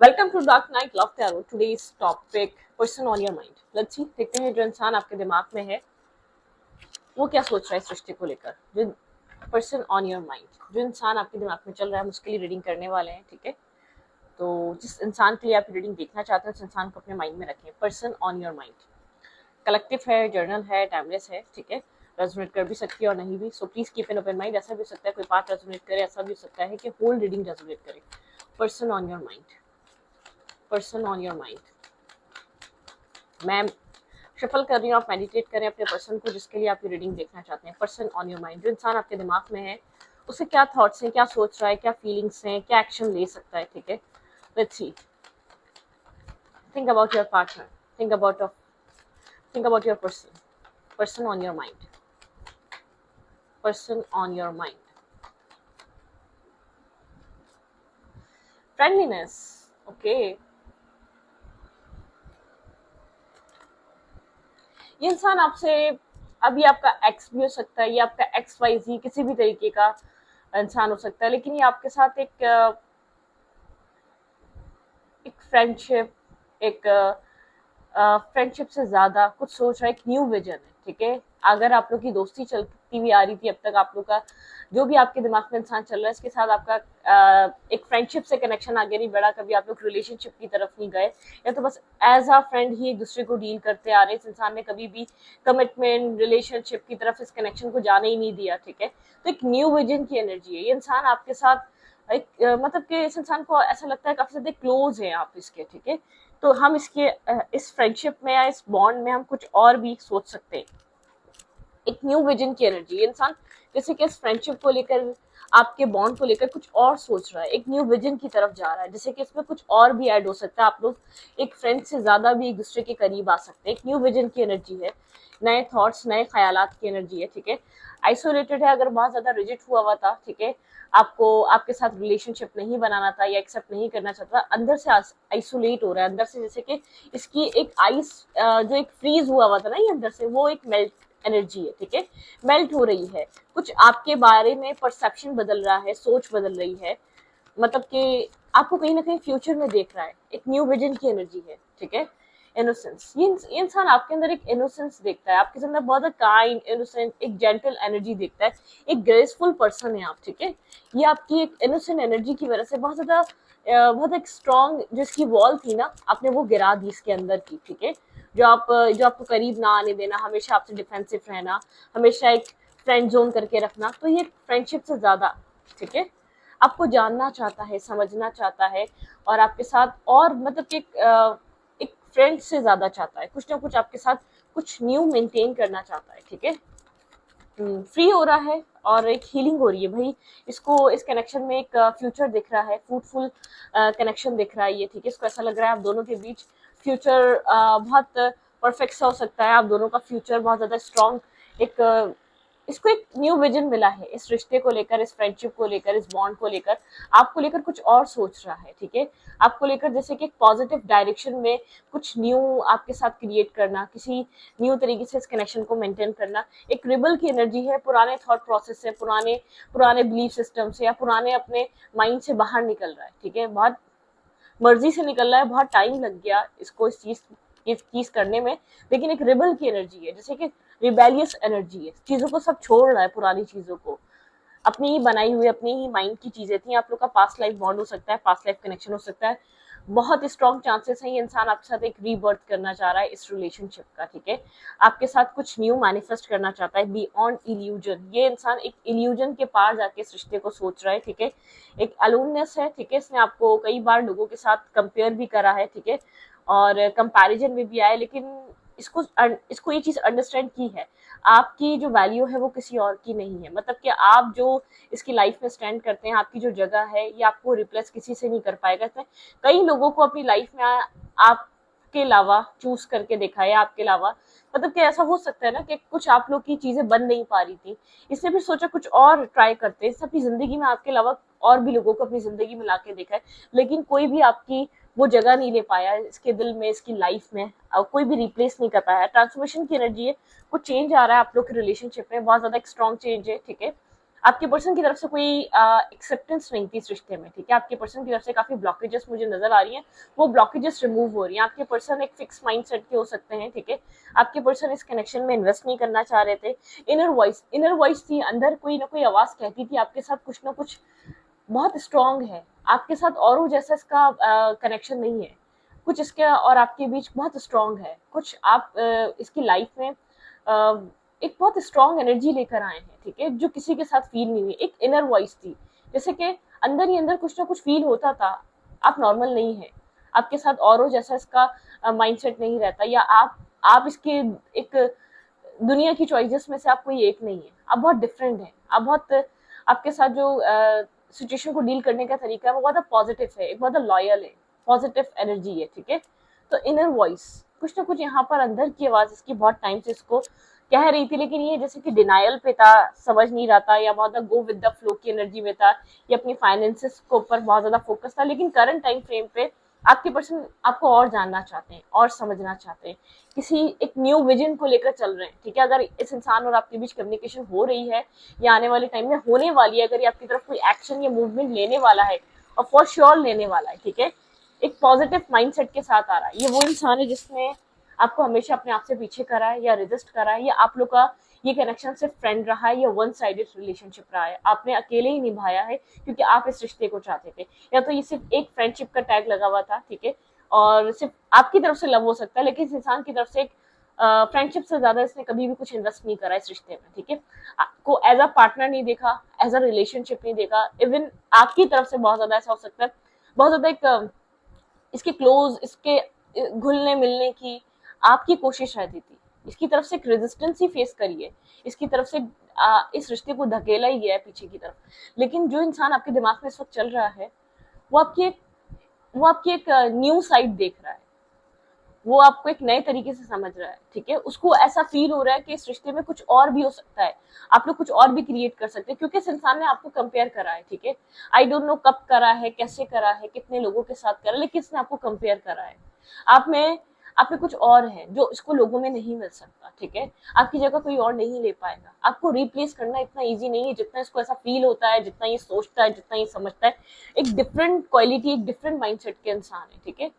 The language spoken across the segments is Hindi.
Welcome to dark night love tarot. Today's topic person on your mind. Let's see, देखते हैं जो इंसान आपके दिमाग में है वो क्या सोच रहा है सृष्टि को लेकर। जो पर्सन ऑन योर माइंड, जो इंसान आपके दिमाग में चल रहा है, हम उसके लिए रीडिंग करने वाले हैं। ठीक है, तो जिस इंसान के लिए आप रीडिंग देखना चाहते हैं उस इंसान को अपने माइंड में रखें। Person on your mind collective है, जर्नल है, टाइमलेस है। ठीक है, रेजोनेट कर भी सकती है और नहीं भी, so please keep an open mind. ऐसा भी हो सकता है कोई पार्ट रेजोनेट करे, ऐसा भी हो सकता है कि होल रीडिंग रेजोनेट करे। Person on your mind, person on your mind. मैं शफल कर रही हूँ, आप मेडिटेट करें अपने पर्सन को जिसके लिए आप ये रीडिंग देखना चाहते हैं। पर्सन ऑन योर माइंड, जो इंसान आपके दिमाग में है उसे क्या थॉट्स हैं, क्या सोच रहा है, क्या फीलिंग्स हैं, क्या एक्शन ले सकता है। ठीक है, let's see. Think about your partner, think about your person, person on your mind, person on your mind. Friendliness, okay. ये इंसान आपसे, अभी आपका एक्स भी हो सकता है, ये आपका एक्स वाई जी किसी भी तरीके का इंसान हो सकता है, लेकिन ये आपके साथ एक फ्रेंडशिप, एक फ्रेंडशिप से ज्यादा कुछ सोच रहा है, एक न्यू विजन है। ठीक है, अगर आप लोग की दोस्ती चलती हुई आ रही थी अब तक, आप लोग का जो भी आपके दिमाग में इंसान चल रहा है इसके साथ आपका एक फ्रेंडशिप से कनेक्शन आगे नहीं बढ़ा, कभी आप लोग रिलेशनशिप की तरफ नहीं गए, या तो बस एज अ फ्रेंड ही एक दूसरे को डील करते आ रहे। इस इंसान ने कभी भी कमिटमेंट रिलेशनशिप की तरफ इस कनेक्शन को जाने ही नहीं दिया। ठीक है, तो एक न्यू विजन की एनर्जी है। ये इंसान आपके साथ एक मतलब कि इस इंसान को ऐसा लगता है काफी ज्यादा क्लोज है आप इसके। ठीक है, तो हम इसके इस फ्रेंडशिप में या इस बॉन्ड में हम कुछ और भी सोच सकते हैं। एक न्यू विजन की एनर्जी, इंसान जैसे कि इस फ्रेंडशिप को लेकर, आपके बॉन्ड को लेकर कुछ और सोच रहा है, एक न्यू विजन की तरफ जा रहा है, जैसे कि इसमें कुछ और भी ऐड हो सकता है। आप लोग एक फ्रेंड से ज्यादा भी एक दूसरे के करीब आ सकते हैं। एक न्यू विजन की एनर्जी है, नए थॉट्स, नए ख्यालात की एनर्जी है। ठीक है, आइसोलेटेड है, अगर बहुत ज्यादा रिजिट हुआ था। ठीक है, आपको आपके साथ रिलेशनशिप नहीं बनाना था या एक्सेप्ट नहीं करना चाहता, अंदर से आइसोलेट हो रहा है, अंदर से जैसे कि इसकी एक आइस जो एक फ्रीज हुआ था ना, ये अंदर से वो एक मेल्ट एनर्जी है। ठीक है, मेल्ट हो रही है, कुछ आपके बारे में परसेप्शन बदल रहा है, सोच बदल रही है, मतलब कि आपको कहीं ना कहीं फ्यूचर में देख रहा है, एक न्यू विजन की एनर्जी है। ठीक है, इनोसेंस, ये इंसान आपके अंदर एक इनोसेंस देखता है, आपके अंदर बहुत काइंड, इनोसेंट, एक जेंटल एनर्जी देखता है, एक ग्रेसफुल पर्सन है आप। ठीक है, ये आपकी एक इनोसेंट एनर्जी की वजह से बहुत ज्यादा बहुत एक स्ट्रॉन्ग जिसकी वॉल थी ना, आपने वो गिरा दी इसके अंदर की। ठीक है, जो आपको करीब ना आने देना, हमेशा आपसे डिफेंसिव रहना, हमेशा एक फ्रेंड जोन करके रखना, तो ये फ्रेंडशिप से ज्यादा, ठीक है, आपको जानना चाहता है, समझना चाहता है, और आपके साथ और मतलब कि एक फ्रेंड से ज्यादा चाहता है, कुछ ना कुछ आपके साथ कुछ न्यू मेंटेन करना चाहता है। ठीक है, फ्री हो रहा है और एक हीलिंग हो रही है भाई। इसको इस कनेक्शन में एक फ्यूचर दिख रहा है, फ्रूटफुल कनेक्शन दिख रहा है ये। ठीक है, इसको ऐसा लग रहा है आप दोनों के बीच फ्यूचर बहुत परफेक्ट सा हो सकता है, आप दोनों का फ्यूचर बहुत ज्यादा स्ट्रॉन्ग, एक इसको एक न्यू विजन मिला है इस रिश्ते को लेकर, इस फ्रेंडशिप को लेकर, इस बॉन्ड को लेकर, आपको लेकर कुछ और सोच रहा है। ठीक है, आपको लेकर जैसे कि एक पॉजिटिव डायरेक्शन में कुछ न्यू आपके साथ क्रिएट करना, किसी न्यू तरीके से इस कनेक्शन को मेंटेन करना, एक रिबल की एनर्जी है, पुराने थॉट प्रोसेस से, पुराने पुराने बिलीफ सिस्टम से, या पुराने अपने माइंड से बाहर निकल रहा है। ठीक है, बहुत मर्जी से निकल रहा है, बहुत टाइम लग गया इसको इस चीज करने में, लेकिन एक रिबल की एनर्जी है, जैसे कि रिबेलियस एनर्जी है, चीजों को सब छोड़ रहा है, पुरानी चीजों को, अपनी ही बनाई हुई, अपनी ही माइंड की चीजें थी। आप लोग का पास्ट लाइफ बॉन्ड हो सकता है, पास्ट लाइफ कनेक्शन हो सकता है, बहुत स्ट्रॉन्ग चांसेस है ये इंसान आपके साथ एक रीबर्थ करना चाह रहा है इस रिलेशनशिप का। ठीक है, आपके साथ कुछ न्यू मैनिफेस्ट करना चाहता है बियॉन्ड इल्यूजन। ये इंसान एक इल्यूजन के पार जाके इस रिश्ते को सोच रहा है। ठीक है, एक अलोननेस है। ठीक है, इसने आपको कई बार लोगों के साथ कंपेयर भी करा है। ठीक है, और कंपैरिजन में भी आया, लेकिन इसको ये चीज अंडरस्टैंड की है, आपकी जो वैल्यू है वो किसी और की नहीं है, मतलब कि आप जो इसकी लाइफ में स्टैंड करते हैं, आपकी जो जगह है ये आपको रिप्लेस किसी से नहीं कर पाएगा। इसने कई लोगों को अपनी लाइफ में आपके अलावा चूज करके देखा है, आपके अलावा, मतलब कि ऐसा हो सकता है ना कि कुछ आप लोग की चीजें बन नहीं पा रही थी, इसने फिर सोचा कुछ और ट्राई करते हैं, अपनी जिंदगी में आपके अलावा और भी लोगों को अपनी जिंदगी में लाके देखा है, लेकिन कोई भी आपकी वो जगह नहीं ले पाया इसके दिल में, इसकी लाइफ में कोई भी रिप्लेस नहीं कर पाया। ट्रांसफॉर्मेशन की एनर्जी है, कुछ चेंज आ रहा है आप लोग के रिलेशनशिप में, बहुत ज्यादा एक स्ट्रॉन्ग चेंज है। ठीक है, आपके पर्सन की तरफ से कोई एक्सेप्टेंस नहीं थी इस रिश्ते में, ठीक है। आपके पर्सन की तरफ से काफी ब्लॉकेजेस मुझे नजर आ रही हैं, वो ब्लॉकेजेस रिमूव हो रही हैं। आपके पर्सन एक फिक्स माइंडसेट के हो सकते हैं, ठीक है। आपके पर्सन इस कनेक्शन में इन्वेस्ट नहीं करना चाह रहे थे। इनर वॉइस थी, अंदर कोई ना कोई आवाज कहती थी आपके साथ कुछ ना कुछ बहुत स्ट्रांग है आपके साथ, और जैसा इसका कनेक्शन नहीं है, कुछ इसके और आपके बीच बहुत स्ट्रांग है, कुछ आप इसकी लाइफ में एक बहुत स्ट्रांग एनर्जी लेकर आए हैं, ठीक है, जो किसी के साथ फील नहीं हुई। एक इनर वॉइस थी, जैसे कि अंदर ही अंदर कुछ ना कुछ फील होता था, आप नॉर्मल नहीं है, आपके साथ और जैसा इसका माइंडसेट नहीं रहता, या आप इसके एक दुनिया की चॉइसेस में से आप कोई एक नहीं है, आप बहुत डिफरेंट है, आप बहुत आपके साथ जो सिचुएशन को डील करने का तरीका है वो बहुत पॉजिटिव है, एक बहुत लॉयल है, पॉजिटिव एनर्जी है, ठीक है। तो इनर वॉइस कुछ ना कुछ यहाँ पर अंदर की आवाज इसकी बहुत टाइम से इसको कह रही थी, लेकिन ये जैसे कि डिनायल पे था, समझ नहीं रहा था, या बहुत गो विद द फ्लो की एनर्जी में था, या अपनी फाइनेंसेस के ऊपर बहुत ज्यादा फोकस था। लेकिन करंट टाइम फ्रेम पे आपके पर्सन आपको और जानना चाहते हैं और समझना चाहते हैं, किसी एक न्यू विजन को लेकर चल रहे हैं, ठीक है। अगर इस इंसान और आपके बीच कम्युनिकेशन हो रही है या आने वाले टाइम में होने वाली है, अगर ये आपकी तरफ कोई एक्शन या मूवमेंट लेने वाला है, और फॉर श्योर लेने वाला है, ठीक है, एक पॉजिटिव माइंडसेट के साथ आ रहा है, ये वो इंसान है जिसने आपको हमेशा अपने आप से पीछे करा है या रेजिस्ट करा है, या आप लोग का ये कनेक्शन सिर्फ फ्रेंड रहा है या वन साइडेड रिलेशनशिप रहा है, आपने अकेले ही निभाया है क्योंकि आप इस रिश्ते को चाहते थे, या तो ये सिर्फ एक फ्रेंडशिप का टैग लगा हुआ था, ठीक है, और सिर्फ आपकी तरफ से लव हो सकता है, लेकिन इस इंसान की तरफ से एक फ्रेंडशिप से ज्यादा इसने कभी भी कुछ इन्वेस्ट नहीं करा इस रिश्ते में, ठीक है। आपको एज अ पार्टनर नहीं देखा, एज अ रिलेशनशिप नहीं देखा, इवन आपकी तरफ से बहुत ज्यादा ऐसा हो सकता है, बहुत ज्यादा एक इसके क्लोज, इसके घुलने मिलने की आपकी कोशिश रहती थी, इसकी तरफ से एक रेजिस्टेंस ही फेस करी है, इसकी तरफ से इस रिश्ते को धकेला ही गया है पीछे की तरफ। लेकिन जो इंसान आपके दिमाग में इस वक्त चल रहा है, वो आपकी एक वो आपकी एक न्यू साइड देख रहा है, वो आपको एक नए तरीके से समझ रहा है, ठीक है। उसको ऐसा फील हो रहा है कि इस रिश्ते में कुछ और भी हो सकता है, आप लोग कुछ और भी क्रिएट कर सकते हैं, क्योंकि इस इंसान ने आपको कंपेयर करा है, ठीक है। आई डोंट नो कब करा है, कैसे करा है, कितने लोगों के साथ करा, लेकिन इसने आपको कंपेयर करा है। आप में आप में कुछ और है जो इसको लोगों में नहीं मिल सकता, ठीक है। आपकी जगह कोई और नहीं ले पाएगा, आपको रिप्लेस करना इतना इजी नहीं है जितना इसको ऐसा फील होता है, जितना ये सोचता है, जितना ये समझता है। एक डिफरेंट क्वालिटी, एक डिफरेंट माइंडसेट के इंसान है, ठीक है।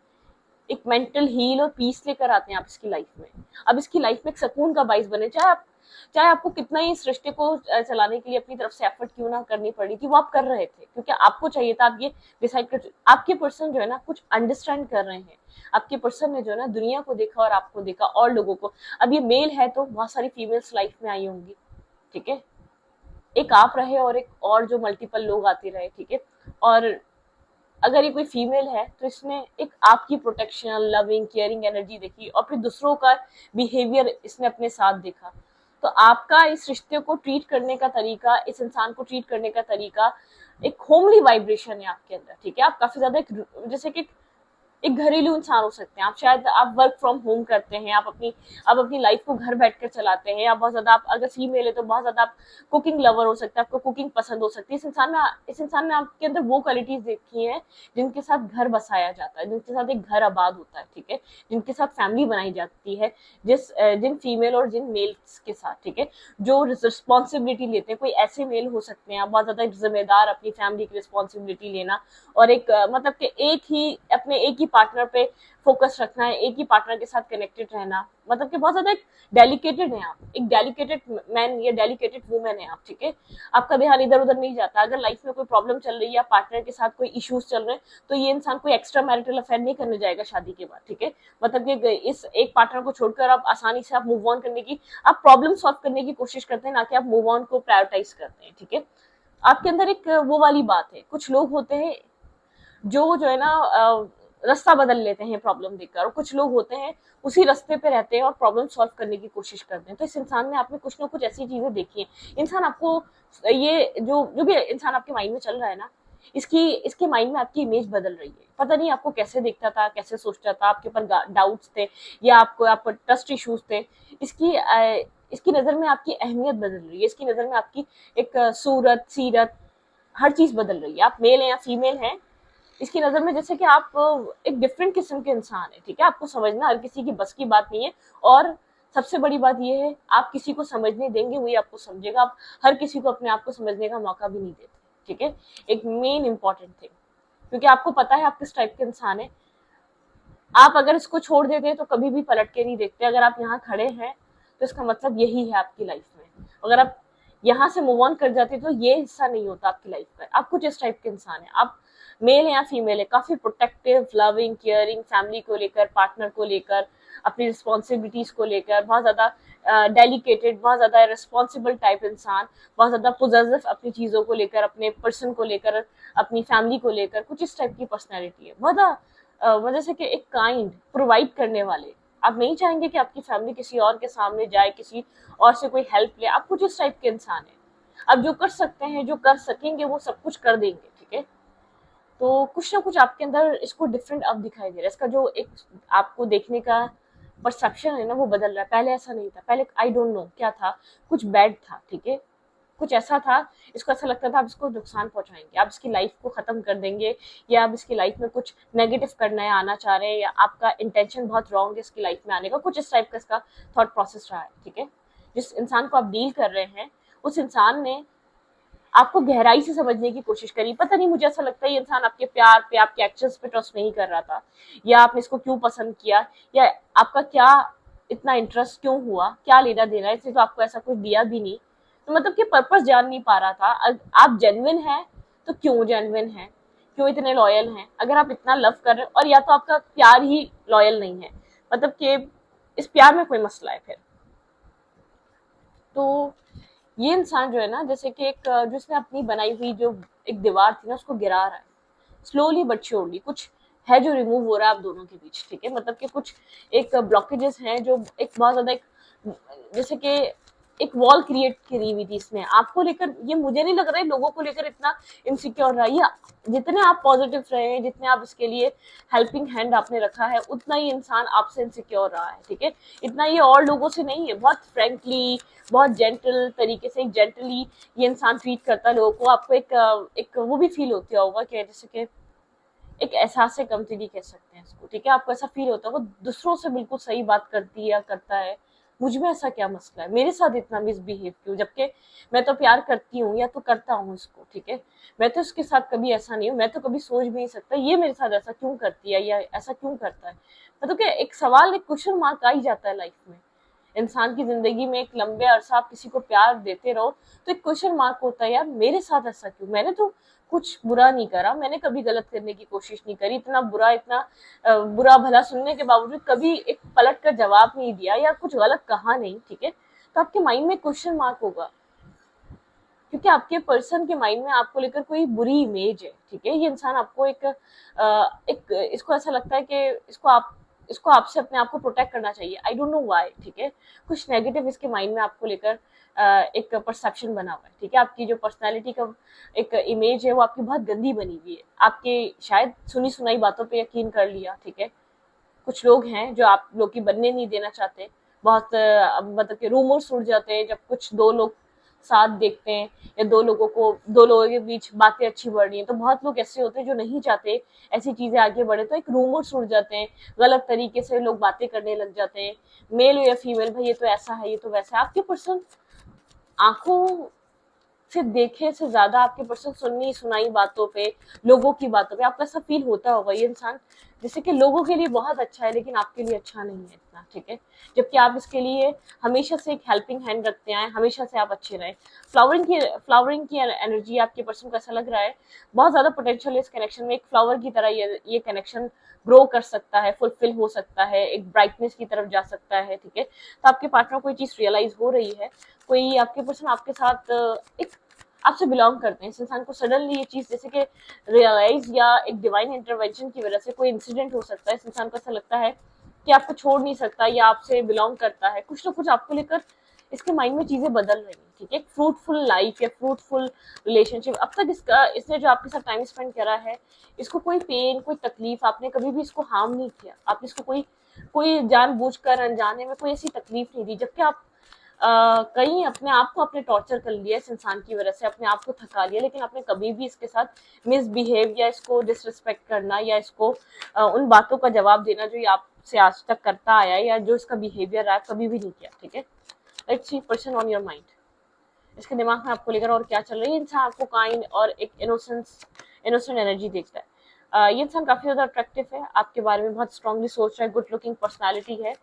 एक मेंटल हील और पीस लेकर आते हैं आप इसकी लाइफ में। अब इसकी लाइफ में एक सुकून का बाइस बने, चाहे आपको कितना ही इस रिश्ते को चलाने के लिए अपनी तरफ से एफर्ट क्यों ना करनी पड़ी थी, वो आप कर रहे थे क्योंकि आपको चाहिए था। आप ये डिसाइड कर, आपके पर्सन जो है ना कुछ अंडरस्टैंड कर रहे हैं, आपके पर्सन ने जो है ना दुनिया को देखा और आपको देखा और लोगों को। अब ये मेल है तो बहुत सारी फीमेल्स लाइफ में आई होंगी, ठीक है, एक आप रहे और एक और जो मल्टीपल लोग आते रहे, ठीक है। और अगर ये कोई फीमेल है तो इसने एक आपकी प्रोटेक्शन, लविंग, केयरिंग एनर्जी देखी, और फिर दूसरों का बिहेवियर इसने अपने साथ देखा। तो आपका इस रिश्ते को ट्रीट करने का तरीका, इस इंसान को ट्रीट करने का तरीका एक होमली वाइब्रेशन है आपके अंदर, ठीक है। आप काफी ज्यादा जैसे कि एक घरेलू इंसान हो सकते हैं आप, शायद आप वर्क फ्रॉम होम करते हैं, आप अपनी लाइफ को घर बैठकर चलाते हैं, आप बहुत ज्यादा, आप अगर फीमेल है तो बहुत ज्यादा आप कुकिंग लवर हो सकते हैं, आपको कुकिंग पसंद हो सकती है। इस इंसान ने आपके अंदर वो क्वालिटीज देखी हैं जिनके साथ घर बसाया जाता है, जिनके साथ एक घर आबाद होता है, ठीक है, जिनके साथ फैमिली बनाई जाती है, जिन फीमेल और जिन मेल्स के साथ, ठीक है, जो रिस्पॉन्सिबिलिटी लेते हैं। कोई ऐसे मेल हो सकते हैं आप बहुत ज्यादा जिम्मेदार, अपनी फैमिली की रिस्पॉन्सिबिलिटी लेना, और एक मतलब कि एक ही पार्टनर पे फोकस रखना है, एक ही पार्टनर के साथ कनेक्टेड रहना, मतलब कि बहुत ज्यादा एक डेलिकेटेड है आप, एक डेलिकेटेड मैन या डेलिकेटेड वुमेन है आप, ठीक है। आपका ध्यान इधर उधर नहीं जाता। अगर लाइफ में कोई प्रॉब्लम चल रही है, पार्टनर के साथ कोई इश्यूज चल रहे हैं, तो ये इंसान कोई एक्स्ट्रा मैरिटल अफेयर नहीं करने जाएगा शादी के बाद, ठीक है। मतलब कि इस एक पार्टनर को छोड़कर आप आसानी से आप मूव ऑन करने की, आप प्रॉब्लम सॉल्व करने की कोशिश करते हैं, ना कि आप मूव ऑन को प्रायोरिटाइज करते हैं, ठीक है। आपके अंदर एक वो वाली बात है। कुछ लोग होते हैं जो है ना रास्ता बदल लेते हैं प्रॉब्लम देखकर, और कुछ लोग होते हैं उसी रास्ते पे रहते हैं और प्रॉब्लम सॉल्व करने की कोशिश करते हैं। तो इस इंसान ने आपने कुछ ना कुछ ऐसी चीजें देखी हैं। इंसान आपको, ये जो जो भी इंसान आपके माइंड में चल रहा है ना, इसके माइंड में आपकी इमेज बदल रही है। पता नहीं आपको कैसे देखता था, कैसे सोचता था, आपके ऊपर डाउट्स थे या आपको ट्रस्ट इश्यूज थे। इसकी नजर में आपकी अहमियत बदल रही है, इसकी नजर में आपकी एक सूरत, सीरत, हर चीज बदल रही है। आप मेल हैं या फीमेल हैं, इसकी नजर में जैसे कि आप एक डिफरेंट किस्म के इंसान है, ठीक है। आपको समझना हर किसी की बस की बात नहीं है, और सबसे बड़ी बात ये है, आप किसी को समझने देंगे वही आपको समझेगा, आप हर किसी को अपने आप को समझने का मौका भी नहीं देते, ठीक है। एक मेन इंपॉर्टेंट थिंग, क्योंकि आपको पता है आप किस टाइप के इंसान है। आप अगर इसको छोड़ देते हैं तो कभी भी पलट के नहीं देखते। अगर आप यहाँ खड़े हैं तो इसका मतलब यही है आपकी लाइफ में। अगर आप यहाँ से मूव ऑन कर जाते तो ये हिस्सा नहीं होता आपकी लाइफ का। आप कुछ इस टाइप के इंसान है, आप मेल है या फीमेल है, काफी प्रोटेक्टिव, लविंग, केयरिंग, फैमिली को लेकर, पार्टनर को लेकर, अपनी रिस्पॉन्सिबिलिटीज को लेकर बहुत ज्यादा डेलिकेटेड, बहुत ज्यादा रिस्पॉन्सिबल टाइप इंसान, बहुत ज्यादा पोजेसिव अपनी चीजों को लेकर, अपने पर्सन को लेकर, अपनी फैमिली को लेकर, कुछ इस टाइप की पर्सनैलिटी है। बहुत वजह से कि एक काइंड प्रोवाइड करने वाले, आप नहीं चाहेंगे कि आपकी फैमिली किसी और के सामने जाए, किसी और से कोई हेल्प ले। आप कुछ इस टाइप के इंसान है। अब जो कर सकते हैं, जो कर सकेंगे, वो सब कुछ कर देंगे, ठीक है। तो कुछ ना कुछ आपके अंदर इसको डिफरेंट अब दिखाई दे रहा है। इसका जो एक आपको देखने का परसेप्शन है ना, वो बदल रहा है। पहले ऐसा नहीं था। पहले आई डोंट नो क्या था, कुछ बैड था, ठीक है, कुछ ऐसा था, इसको ऐसा लगता था आप इसको नुकसान पहुंचाएंगे, आप इसकी लाइफ को खत्म कर देंगे, या आप इसकी लाइफ में कुछ नेगेटिव करना है, आना चाह रहे हैं, या आपका इंटेंशन बहुत रॉन्ग है इसकी लाइफ में आने का। कुछ इस टाइप का इसका थॉट प्रोसेस रहा है, ठीक है। जिस इंसान को आप डील कर रहे हैं, उस इंसान ने आपको गहराई से समझने की कोशिश करी। पता नहीं, मुझे ऐसा लगता है ये इंसान आपके प्यार पे, आपके एक्शंस पे ट्रस्ट नहीं कर रहा था, या आपने इसको क्यों पसंद किया, या आपका क्या इतना इंटरेस्ट क्यों हुआ, क्या लेना देना है, इसने तो आपको ऐसा कुछ दिया भी नहीं। तो मतलब कि पर्पस जान नहीं पा रहा था। आप जेन्युइन हैं तो क्यों जेन्युइन हैं, क्यों इतने लॉयल हैं? अगर आप इतना लव कर रहे हो, और या तो आपका प्यार ही लॉयल नहीं है, मतलब कि इस प्यार में कोई मसला है फिर। तो ये इंसान जो है ना, जैसे कि एक जिसने अपनी बनाई हुई जो एक दीवार थी ना, उसको गिरा रहा है स्लोली बट श्योरली। कुछ है जो रिमूव हो रहा है आप दोनों के बीच, ठीक है। मतलब कि कुछ एक ब्लॉकेजेस हैं जो एक बहुत ज्यादा एक, जैसे कि एक वॉल क्रिएट करी हुई थी इसने आपको लेकर। ये मुझे नहीं लग रहा है लोगों को लेकर इतना इनसिक्योर रहा है। जितने आप पॉजिटिव रहे हैं, जितने आप इसके लिए हेल्पिंग हैंड आपने रखा है, उतना ही इंसान आपसे इनसिक्योर रहा है, ठीक है। इतना ये और लोगों से नहीं है। बहुत फ्रेंकली, बहुत जेंटल तरीके से, जेंटली ये इंसान ट्रीट करता है लोगों को। आपको एक वो भी फील होता होगा कि जैसे कि एक एहसास कमतरी कह सकते हैं इसको, ठीक है। आपको ऐसा फील होता है वो दूसरों से बिल्कुल सही बात करती है या करता है, मुझ में ऐसा क्या मसला है, मेरे साथ इतना मिसबिहेव क्यों, जबकि मैं तो प्यार करती हूँ या तो करता हूँ इसको, ठीक है। मैं तो इसके साथ कभी ऐसा नहीं हूँ, मैं तो कभी सोच भी नहीं सकता ये मेरे साथ ऐसा क्यों करती है या ऐसा क्यों करता है। मतलब कि एक सवाल, एक क्वेश्चन मार्क आ ही जाता है लाइफ में। इंसान की जिंदगी में एक लंबे अरसा आप किसी को प्यार देते रहो तो एक क्वेश्चन मार्क होता है, यार मेरे साथ ऐसा क्यों, मैंने तो कुछ बुरा नहीं करा, मैंने कभी गलत करने की कोशिश नहीं करी, इतना बुरा, इतना बुरा भला सुनने के बावजूद कभी एक पलट कर जवाब नहीं दिया या कुछ गलत कहा नहीं, ठीक है। तो आपके माइंड में क्वेश्चन मार्क होगा, क्योंकि आपके पर्सन के माइंड में आपको लेकर कोई बुरी इमेज है, ठीक है। ये इंसान आपको एक इसको ऐसा लगता है कि इसको आपसे अपने आप को प्रोटेक्ट करना चाहिए। आई डोंट नो व्हाई, ठीक है। कुछ नेगेटिव इसके माइंड में आपको लेकर एक परसेप्शन बना हुआ है, ठीक है। आपकी जो पर्सनालिटी का एक इमेज है वो आपकी बहुत गंदी बनी हुई है। आपके शायद सुनी सुनाई बातों पे यकीन कर लिया, ठीक है। कुछ लोग हैं जो आप लोग की बनने नहीं देना चाहते। बहुत मतलब कि रूमर्स उड़ जाते हैं जब कुछ दो लोग साथ देखते हैं, या दो लोगों के बीच बातें अच्छी बढ़ रही हैं, तो बहुत लोग ऐसे होते हैं जो नहीं चाहते ऐसी चीजें आगे बढ़े, तो एक रूमर्स उड़ जाते हैं, गलत तरीके से लोग बातें करने लग जाते हैं, मेल हो या फीमेल, भाई ये तो ऐसा है, ये तो वैसा है। आपके पर्सन आंखों से देखे से ज्यादा आपके पर्सन सुननी सुनाई बातों पे, लोगों की बातों पे, आपको ऐसा फील होता होगा ये इंसान जैसे कि लोगों के लिए बहुत अच्छा है लेकिन आपके लिए अच्छा नहीं है इतना, ठीक है। जबकि आप इसके लिए हमेशा से एक हेल्पिंग हैंड रखते आए, हमेशा से आप अच्छे रहे। फ्लावरिंग की एनर्जी आपके पर्सन को ऐसा लग रहा है, बहुत ज्यादा पोटेंशियल है इस कनेक्शन में। एक फ्लावर की तरह ये कनेक्शन ग्रो कर सकता है, फुलफिल हो सकता है, एक ब्राइटनेस की तरफ जा सकता है, ठीक है। तो आपके पार्टनर को ये चीज रियलाइज हो रही है, कोई आपके पर्सन आपके साथ एक आपसे बिलोंग करते हैं। इस इंसान को सडनली ये चीज जैसे कि रियलाइज या एक डिवाइन इंटरवेंशन की वजह से कोई इंसिडेंट हो सकता है, इस इंसान को ऐसा लगता है कि आपको छोड़ नहीं सकता या आपसे बिलोंग करता है। कुछ ना कुछ आपको लेकर इसके माइंड में चीजें बदल रही हैं, ठीक है। एक फ्रूटफुल लाइफ या फ्रूटफुल रिलेशनशिप, अब तक इसने जो आपके साथ टाइम स्पेंड करा है, इसको कोई पेन, कोई तकलीफ, आपने कभी भी इसको हार्म नहीं किया, आपने इसको कोई जानबूझकर अनजाने में कोई ऐसी तकलीफ नहीं दी। जबकि आप कहीं अपने आप को अपने टॉर्चर कर लिया इस इंसान की वजह से, अपने आप को थका लिया, लेकिन आपने कभी भी इसके साथ मिसबिहेव या इसको डिसरिस्पेक्ट करना या इसको उन बातों का जवाब देना जो ये आप से आज तक करता आया है या जो इसका बिहेवियर रहा कभी भी नहीं किया, ठीक है। Let's see person on your mind, इसके दिमाग में आपको लेकर और क्या चल रही है। इंसान आपको काइंड और एक इनोसेंट एनर्जी देखता है। ये इंसान काफी ज्यादा अट्रैक्टिव है, आपके बारे में बहुत स्ट्रांगली सोच रहा है, गुड लुकिंग पर्सनालिटी है।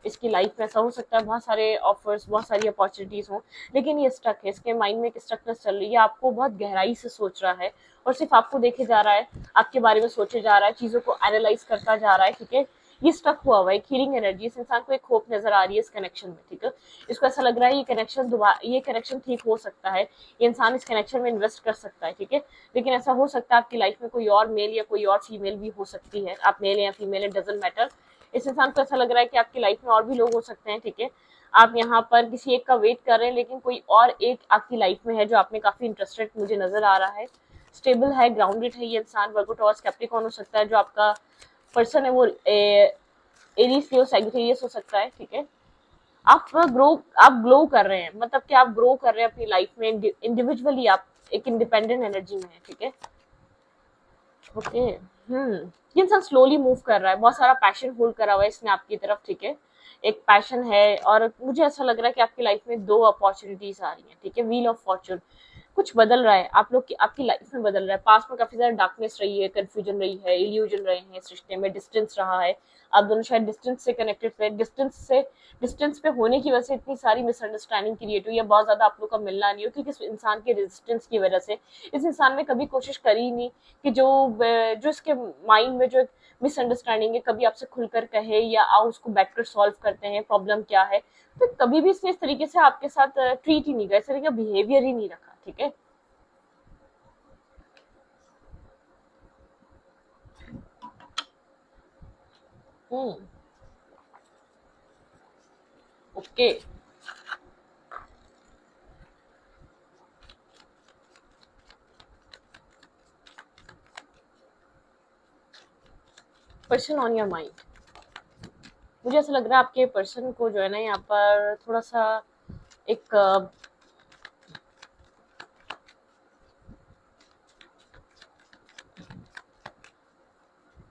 इसकी लाइफ में ऐसा हो सकता है बहुत सारे ऑफर्स, बहुत सारी अपॉर्चुनिटीज हो, लेकिन ये स्टक है, इसके माइंड में एक स्टकनेस चल रही है, आपको बहुत गहराई से सोच रहा है और सिर्फ आपको देखे जा रहा है, आपके बारे में सोचे जा रहा है, चीजों को एनालाइज करता जा रहा है, ठीक है। ये स्टक हुआ है, एक हीलिंग एनर्जी, इस इंसान को एक होप नजर आ रही है इस कनेक्शन में, ठीक है। इसको ऐसा लग रहा है ये कनेक्शन ठीक हो सकता है, ये इंसान इस कनेक्शन में इन्वेस्ट कर सकता है, ठीक है। लेकिन ऐसा हो सकता है आपकी लाइफ में कोई और मेल या कोई और फीमेल भी हो सकती है, आप मेल या फीमेल, इट डजंट मैटर। इस इंसान को ऐसा लग रहा है कि आपकी लाइफ में और भी लोग हो सकते हैं, ठीक है। आप यहाँ पर किसी एक का वेट कर रहे हैं, लेकिन कोई और एक आपकी लाइफ में है जो आप में काफी इंटरेस्टेड मुझे नजर आ रहा है। स्टेबल है, ग्राउंडेड है ये इंसान, वर्गो टॉर्स कैप्रिकॉर्न हो सकता है, जो आपका पर्सन है वो एरीज लियो सैजिटेरियस हो सकता है, ठीक है। आप ग्लो कर रहे हैं, मतलब कि आप ग्रो कर रहे हैं अपनी लाइफ में इंडिविजुअली, आप एक इंडिपेंडेंट एनर्जी में है, ठीक है। ओके, ये इंसान स्लोली मूव कर रहा है, बहुत सारा पैशन होल्ड करा हुआ है इसने आपकी तरफ, ठीक है। एक पैशन है और मुझे ऐसा लग रहा है कि आपकी लाइफ में दो अपॉर्चुनिटीज आ रही हैं, ठीक है। व्हील ऑफ फॉर्चून, कुछ बदल रहा है आप लोग की, आपकी लाइफ में बदल रहा है। पास्ट में काफी ज्यादा डार्कनेस रही है, कंफ्यूजन रही है, इल्यूजन रहे हैं, इस रिश्ते में डिस्टेंस रहा है, आप दोनों शायद डिस्टेंस से कनेक्टेड थे, डिस्टेंस पे होने की वजह से इतनी सारी मिसअंडरस्टैंडिंग क्रिएट हुई है, बहुत ज्यादा आप लोग का मिलना नहीं हो, क्योंकि इस इंसान के रेजिस्टेंस की वजह से इस इंसान ने कभी कोशिश करी ही नहीं कि जो इसके माइंड में जो मिसअंडरस्टैंडिंग है कभी आपसे खुलकर कहे या आओ उसको बैठकर सॉल्व करते हैं, प्रॉब्लम क्या है। तो कभी भी इसने इस तरीके से आपके साथ ट्रीट ही नहीं किया, इस तरीके का बिहेवियर ही नहीं रखा, ठीक है। Hmm, okay. Person on your mind, मुझे ऐसा लग रहा है आपके पर्सन को जो है ना यहाँ पर थोड़ा सा एक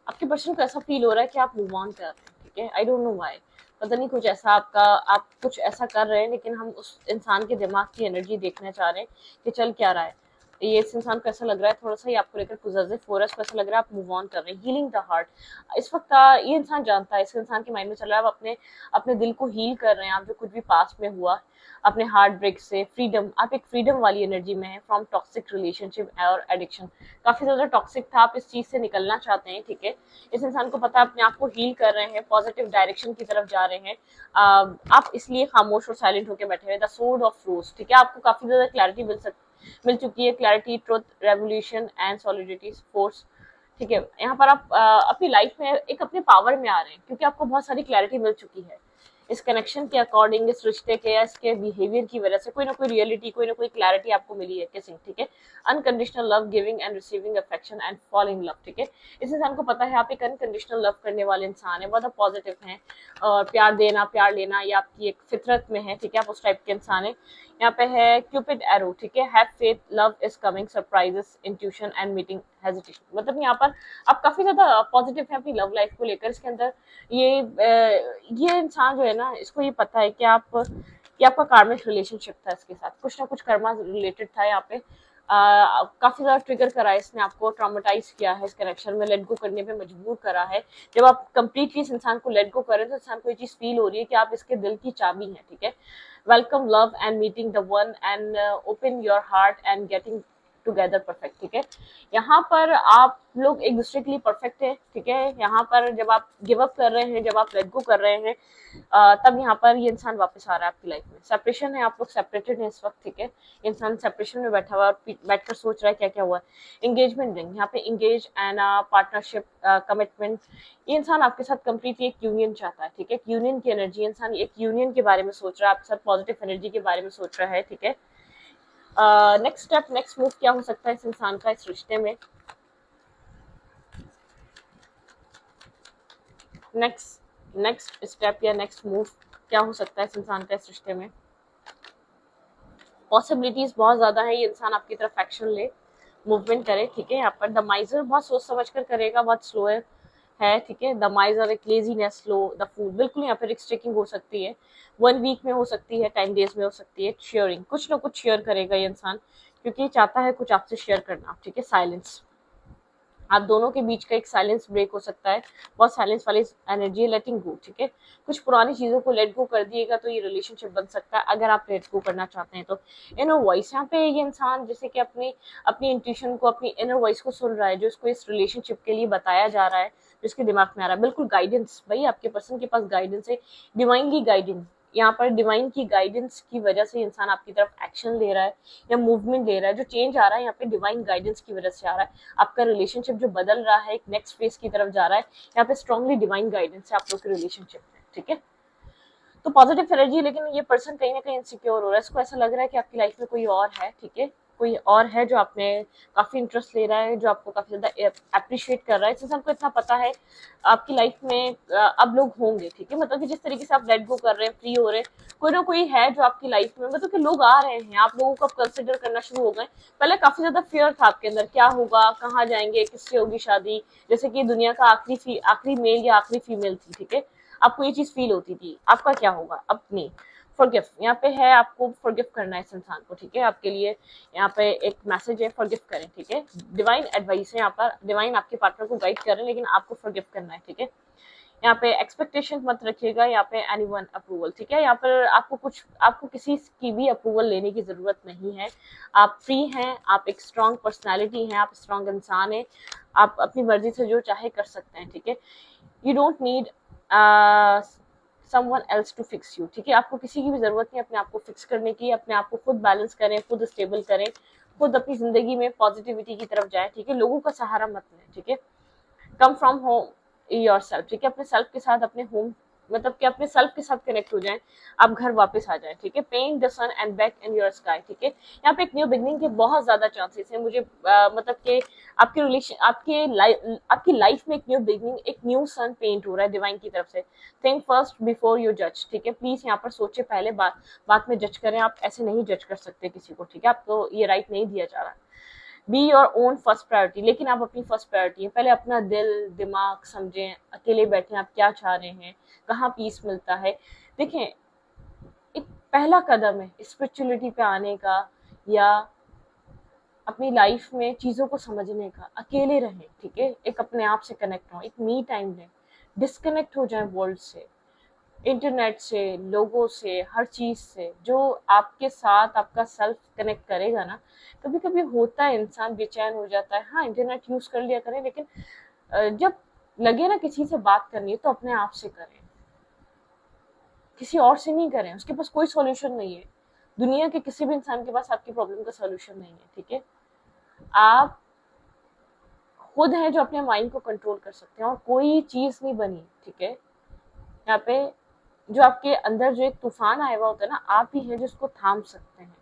आपके पर्सन को ऐसा फील हो रहा है कि आप मूव ऑन कर रहे हैं, ठीक है। आई डोंट नो व्हाई, पता नहीं कुछ ऐसा आप कुछ ऐसा कर रहे हैं, लेकिन हम उस इंसान के दिमाग की एनर्जी देखना चाह रहे हैं कि चल क्या रहा है। ये इस इंसान को ऐसा लग रहा है थोड़ा सा ही आपको लेकर पॉजिटिव हो रहा है, इसको ऐसा लग रहा है आप मूव ऑन कर रहे हैं, हीलिंग द हार्ट। इस वक्त ये इंसान जानता है, इस इंसान के माइंड में चल रहा है आप अपने अपने दिल को हील कर रहे हैं, आप जो कुछ भी पास्ट में हुआ अपने हार्ट ब्रेक से फ्रीडम, आप एक फ्रीडम वाली एनर्जी में है फ्रॉम टॉक्सिक रिलेशनशिप और एडिक्शन। काफी ज्यादा टॉक्सिक था, आप इस चीज से निकलना चाहते हैं, ठीक है। इस इंसान को पता है अपने आप को हील कर रहे हैं, पॉजिटिव डायरेक्शन की तरफ जा रहे हैं। आप इसलिए खामोश और साइलेंट होकर बैठे हुए, द सोर्ड ऑफ रोज, ठीक है। आपको काफी ज्यादा क्लैरिटी मिल चुकी है, clarity, truth, revolution and solidity, force, ठीक है। यहाँ पर आप अपनी लाइफ में एक अपने पावर में आ रहे हैं, क्योंकि आपको बहुत सारी क्लैरिटी मिल चुकी है इस कनेक्शन के अकॉर्डिंग, इस रिश्ते के या इसके बिहेवियर की वजह से कोई ना कोई रियलिटी, कोई ना कोई क्लैरिटी आपको मिली है किसिंग, ठीक है। Unconditional love, giving and receiving affection and fall in love, ठीक है। इस इंसान को पता है आप एक अनकंडीशनल लव करने वाले इंसान है, बहुत पॉजिटिव हैं और प्यार देना प्यार लेना ये आपकी एक फितरत में है, ठीक है। आप उस टाइप के इंसान है। यहाँ पे है क्यूपिड एरो, ठीक है। Have faith, love is coming, surprises, intuition and meeting, hesitation, मतलब यहाँ पर आप काफी ज्यादा पॉजिटिव है अपनी लव लाइफ को लेकर। इसके अंदर ये इंसान जो है ना, इसको ये पता है कि आपका कार्मिक रिलेशनशिप था इसके साथ, कुछ ना कुछ कर्मा रिलेटेड था यहाँ पे। काफी ज्यादा ट्रिगर करा है इसने, आपको ट्रॉमेटाइज किया है, इस कनेक्शन में लेट गो करने पे मजबूर करा है। जब आप कंप्लीटली इस इंसान को लेट गो करें तो इंसान को ये चीज फील हो रही है कि आप इसके दिल की चाबी हैं, ठीक है। Welcome love and meeting the one and open your heart and getting together perfect, ठीक है। यहाँ पर आप लोग एक दूसरे के लिए परफेक्ट है, ठीक है। यहाँ पर जब आप गिव अप कर रहे हैं, जब आप लेट गो कर रहे हैं, तब यहाँ पर ये इंसान वापस आ रहा है आपकी लाइफ में। सेपरेशन है, आप लोग सेपरेटेड हैं इस वक्त, ठीक है। इंसान सेपरेशन में बैठा हुआ है, बैठकर सोच रहा है क्या क्या हुआ है। एंगेजमेंट रिंग, यहाँ पे एंगेज एंड पार्टनरशिप, कमिटमेंट, ये इंसान आपके साथ कंप्लीटली एक यूनियन चाहता है, ठीक है। यूनियन की एनर्जी, इंसान एक यूनियन के बारे में सोच रहा है आपके साथ, पॉजिटिव एनर्जी के बारे में सोच रहा है, ठीक है। नेक्स्ट स्टेप, नेक्स्ट मूव क्या हो सकता है इस इंसान का इस रिश्ते में। नेक्स्ट स्टेप या नेक्स्ट मूव क्या हो सकता है इस इंसान का इस रिश्ते में। पॉसिबिलिटीज बहुत ज्यादा है, ये इंसान आपकी तरफ एक्शन ले, मूवमेंट करे, ठीक है। यहाँ पर द माइजर बहुत सोच समझ कर करेगा, बहुत स्लो है है, ठीक है। द माइजर, एक लेजीनेस, लो द फूल, बिल्कुल यहाँ पे रिस्क टेकिंग हो सकती है, 1 वीक में हो सकती है, 10 डेज में हो सकती है। शेयरिंग, कुछ ना कुछ शेयर करेगा ये इंसान, क्योंकि चाहता है कुछ आपसे शेयर करना, ठीक है। साइलेंस, आप दोनों के बीच का एक साइलेंस ब्रेक हो सकता है, बहुत साइलेंस वाली एनर्जी है। लेटिंग गो, ठीक है, कुछ पुरानी चीजों को लेट गो कर दिएगा तो ये रिलेशनशिप बन सकता है, अगर आप लेट गो करना चाहते हैं तो। इनर वॉइस, यहाँ पे ये इंसान जैसे कि अपनी अपनी इंट्यूशन को, अपनी इनर वॉइस को सुन रहा है, जो इसको इस रिलेशनशिप के लिए बताया जा रहा है, जो इसके दिमाग में आ रहा है। बिल्कुल गाइडेंस, भाई आपके पर्सन के पास गाइडेंस है, डिवाइनली गाइडिंग। यहाँ पर डिवाइन की गाइडेंस की वजह से इंसान आपकी तरफ एक्शन ले रहा है या मूवमेंट ले रहा है। जो चेंज आ रहा है यहाँ पे डिवाइन गाइडेंस की वजह से आ रहा है। आपका रिलेशनशिप जो बदल रहा है, एक नेक्स्ट फेज की तरफ जा रहा है, यहाँ पे स्ट्रांगली डिवाइन गाइडेंस है आप लोग के रिलेशनशिप में, ठीक है। तो पॉजिटिव एनर्जी, लेकिन ये पर्सन कहीं ना कहीं इनसिक्योर हो रहा है, इसको ऐसा लग रहा है कि आपकी लाइफ में कोई और है, ठीक है, कोई और है जो आप में काफी इंटरेस्ट ले रहा है, जो आपको काफी ज्यादा अप्रिशिएट कर रहा है। इस इंसान को इतना पता है आपकी लाइफ में अब लोग होंगे, ठीक है, मतलब कि जिस तरीके से आप लेट गो कर रहे हैं, फ्री हो रहे हैं, कोई ना कोई है जो आपकी लाइफ में, मतलब कि लोग आ रहे हैं, आप लोगों को अब कंसिडर करना शुरू हो गए। पहले काफी ज्यादा फियर था आपके अंदर, क्या होगा, कहाँ जाएंगे, किससे होगी शादी, जैसे कि दुनिया का आखिरी मेल या आखिरी फीमेल थी, ठीक है, आपको ये चीज फील होती थी, आपका क्या होगा अपनी। फॉरगिव यहाँ पे है, आपको फॉरगिव करना है इस इंसान को, ठीक है। आपके लिए यहाँ पे एक मैसेज है, फॉरगिव करें, ठीक है। डिवाइन एडवाइस है यहाँ पर, डिवाइन आपके पार्टनर को गाइड कर रहे हैं, लेकिन आपको फॉरगिव करना है, ठीक है। यहाँ पे एक्सपेक्टेशन मत रखिएगा, यहाँ पे एनीवन अप्रूवल, ठीक है। यहाँ पर आपको किसी की भी अप्रूवल लेने की जरूरत नहीं है। आप फ्री हैं, आप एक स्ट्रांग पर्सनैलिटी हैं, आप स्ट्रांग इंसान हैं, आप अपनी मर्जी से जो चाहे कर सकते हैं, ठीक है। You don't need someone else to fix you, ठीक है। आपको किसी की भी जरूरत नहीं अपने आप को फिक्स करने की, अपने आप को खुद बैलेंस करें, खुद स्टेबल करें, खुद अपनी जिंदगी में पॉजिटिविटी की तरफ जाए, ठीक है। लोगों का सहारा मत लें, ठीक है। Come from home your self, ठीक है, अपने सेल्फ के साथ, अपने होम, मतलब कि अपने सेल्फ के साथ कनेक्ट हो जाएं, आप घर वापस आ जाएं, ठीक है। Paying the sun and back in your sky, ठीक है। यहाँ पे एक न्यू बिगनिंग के बहुत ज्यादा चांसेस हैं, मुझे मतलब कि आपके रिलेशन, आपकी लाइफ में एक न्यू बिगनिंग, एक न्यू सन पेंट हो रहा है डिवाइन की तरफ से। थिंक फर्स्ट बिफोर यू जज, ठीक है, प्लीज यहाँ पर सोचे पहले, बात में जज करें, आप ऐसे नहीं जज कर सकते किसी को, ठीक है, आपको ये राइट नहीं दिया जा रहा। Be your own first priority, लेकिन आप अपनी फर्स्ट प्रायोरिटी है, पहले अपना दिल दिमाग समझें, अकेले बैठे आप क्या चाह रहे हैं, कहाँ पीस मिलता है। देखें, एक पहला कदम है स्पिरिचुअलिटी पे आने का, या अपनी लाइफ में चीजों को समझने का। अकेले रहें, ठीक है, एक अपने आप से कनेक्ट हो, एक मी टाइम लें, डिस्कनेक्ट हो जाए वर्ल्ड से, इंटरनेट से, लोगों से, हर चीज से। जो आपके साथ आपका सेल्फ कनेक्ट करेगा ना, कभी कभी होता है इंसान बेचैन हो जाता है, हाँ इंटरनेट यूज कर लिया करें, लेकिन जब लगे ना किसी से बात करनी है तो अपने आप से करें, किसी और से नहीं करें, उसके पास कोई सॉल्यूशन नहीं है, दुनिया के किसी भी इंसान के पास आपकी प्रॉब्लम का सॉल्यूशन नहीं है, ठीक है। आप खुद हैं जो अपने माइंड को कंट्रोल कर सकते हैं, और कोई चीज नहीं बनी, ठीक है। यहाँ पे जो आपके अंदर जो एक तूफान आया हुआ होता है ना, आप ही हैं जो उसको थाम सकते हैं,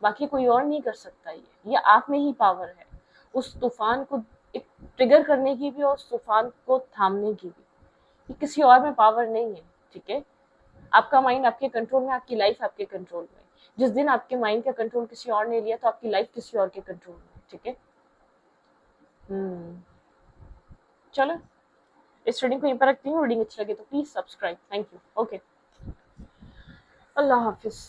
बाकी कोई और नहीं कर सकता। ये आप में ही पावर है उस तूफान को एक ट्रिगर करने की भी और उस तूफान को थामने की भी, ये किसी और में पावर नहीं है, ठीक है। आपका माइंड आपके कंट्रोल में, आपकी लाइफ आपके कंट्रोल में। जिस दिन आपके माइंड का कंट्रोल किसी और ने लिया तो आपकी लाइफ किसी और के कंट्रोल में, ठीक है। चलो, इस रीडिंग को यहीं पर रखती हूँ। रीडिंग अच्छी लगे तो please subscribe, thank you, okay, Allah Hafiz.